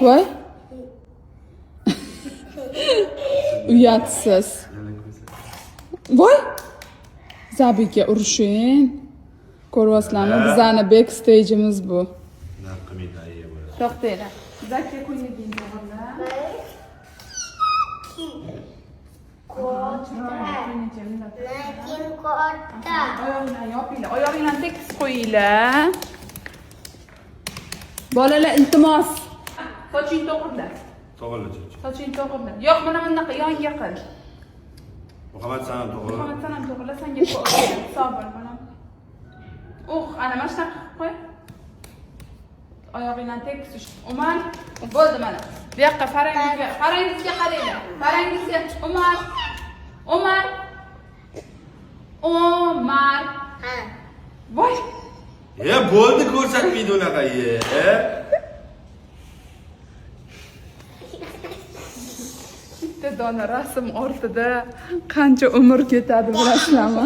Voy. Uyatsiz. Voy. Zabiga urushing. Ko'ryapsizlarmi? Bizning backstage'imiz bu. To'xtanglar. Zakka qo'ying o'g'illar. Oyog'inglarni tekis qo'yinglar. Bolalar iltimos. Soching to'g'irla. Soching to'g'irla. Yo'q, mana bunaqa yonga qil. Muhammad sanam to'g'irla, senga qo'y. Sabr, mana. Ana mana shunaqa qo'y. Oyog'inglarni tekis. Umar, bo'ldi mana. Bu yoqqa farangizga qaranglar. Farangizga Umar. Ha. Voy. Bo'ldi ko'rsatmaydi unaqa. Bitta dona rasm ortida qancha umr ketadi bilasizlarmi?